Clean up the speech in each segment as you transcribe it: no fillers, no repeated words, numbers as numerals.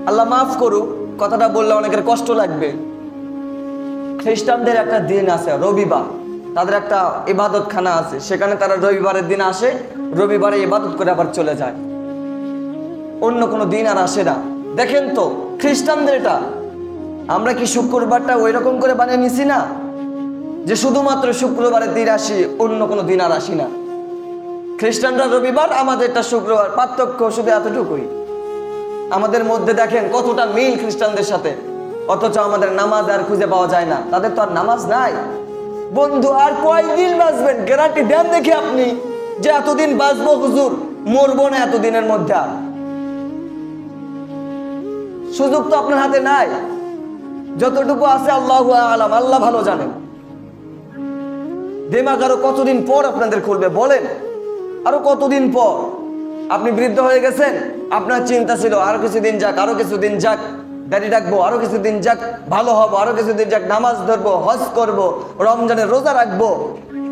আল্লাহ মাফ করুক, কথাটা বললে অনেকের কষ্ট লাগবে। খ্রিস্টানদের একটা দিন আছে রবিবার, তাদের একটা ইবাদতখানা আছে, সেখানে তারা রবিবারের দিন আসে, রবিবারে ইবাদত করে আবার চলে যায়, অন্য কোনো দিন আর আসে না। দেখেন তো খ্রিস্টানদের এটা, আমরা কি শুক্রবারটা ওই রকম করে বানিয়ে নিছি না, যে শুধুমাত্র শুক্রবারের দিন আসি, অন্য কোনো দিন আর আসি না। খ্রিস্টানরা রবিবার, আমাদেরটা শুক্রবার, পার্থক্য শুধু এতটুকুই। আমাদের মধ্যে দেখেন কতটা মিল খ্রিস্টানদের সাথে, অথচ আমাদের নামাজ আর খুঁজে পাওয়া যায় না। তাদের তো আর নামাজ নাই। বন্ধু আর কয়দিন বাঁচবেন? গ্যারান্টি দেন দেখি আপনি যে এতদিন বাঁচবো হুজুর, মরবো না এতদিনের মধ্যে। আর সুযোগ তো আপনার হাতে নাই। যতটুকু আছে আল্লাহু আলাম, আল্লাহ ভালো জানেন। দিমাগ আরো কতদিন পর আপনাদের খুলবে বলেন? আরো কতদিন পর? আপনি বৃদ্ধ হয়ে গেছেন, আপনার চিন্তা ছিল আরো কিছুদিন যাক, আরো কিছুদিন যাক, দাড়ি রাখবো, আরো কিছুদিন যাক, ভালো হবো, আরো কিছুদিন যাক, নামাজ ধরবো, হজ করব, রমজানের রোজা রাখবো।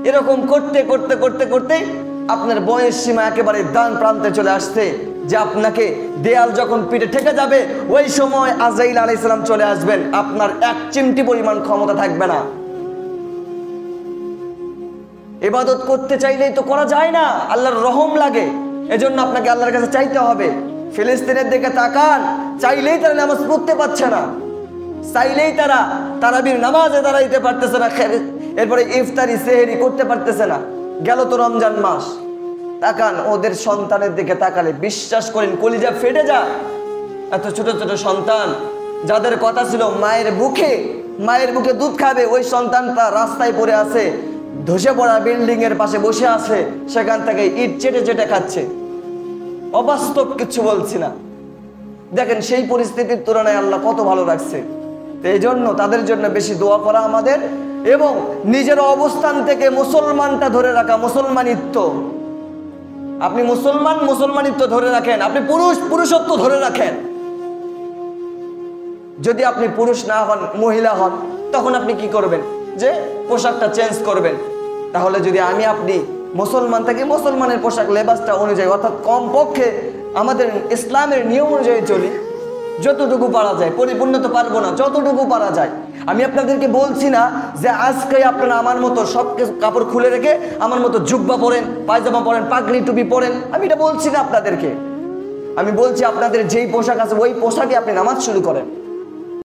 এরকম করতে করতে করতে করতে আপনার বয়স সীমা একেবারে ডান প্রান্তে চলে আসছে, যে আপনাকে দেয়াল যখন পিঠে ঠেকে যাবে, ওই সময় আজরাইল আলাইহিস সালাম চলে আসবেন, আপনার এক চিমটি পরিমাণ ক্ষমতা থাকবে না। ইবাদত করতে চাইলেই তো করা যায় না, আল্লাহর রহম লাগে, এজন্য আপনাকে আল্লাহর কাছে চাইতে হবে। ফিলিস্তিনের দিকে তাকান, চাইলেই তারা নামাজ পড়তে পারছে না, চাইলেই তারা তারাবির নামাজে দাঁড়াইতে পারতেছে না, এরপরে ইফতারি সেহরি করতে পারতেছে না। গেল তো রমজান মাস, তাকান ওদের সন্তানের দিকে তাকালে বিশ্বাস করেন কলিজা ফেটে যায়। এত ছোট ছোট সন্তান, যাদের কথা ছিল মায়ের বুকে দুধ খাবে, ওই সন্তানটা রাস্তায় পড়ে আছে, ধসে পড়া বিল্ডিং এর পাশে বসে আছে, সেখান থেকে ইট চেটে চেটে খাচ্ছে। অবাস্তব কিছু বলছি না। দেখেন সেই পরিস্থিতির তুলনায় আল্লাহ কত ভালো রাখছে। তো এই জন্য তাদের জন্য বেশি দোয়া করা আমাদের, এবং নিজের অবস্থান থেকে মুসলমানটা ধরে রাখা, মুসলমানিত্ব। আপনি মুসলমানিত্ব ধরে রাখেন, আপনি পুরুষত্ব ধরে রাখেন। যদি আপনি পুরুষ না হন, মহিলা হন, তখন আপনি কি করবেন? যে পোশাকটা চেঞ্জ করবেন। তাহলে যদি আপনি মুসলমান থাকি, মুসলমানের পোশাক লেবাসটা অনুযায়ী, অর্থাৎ কমপক্ষে আমাদের ইসলামের নিয়ম অনুযায়ী চলি, যতটুকু পারা যায়। পরিপূর্ণ তো পারবো না, যতটুকু পারা যায়। আমি আপনাদেরকে বলছি না যে আজকে আপনারা আমার মতো সব কাপড় খুলে রেখে আমার মতো জুব্বা পরেন, পায়জামা পরেন, পাগড়ি টুপি পরেন, আমি এটা বলছি না আপনাদেরকে। আমি বলছি আপনাদের যেই পোশাক আছে ওই পোশাকে আপনি নামাজ শুরু করেন।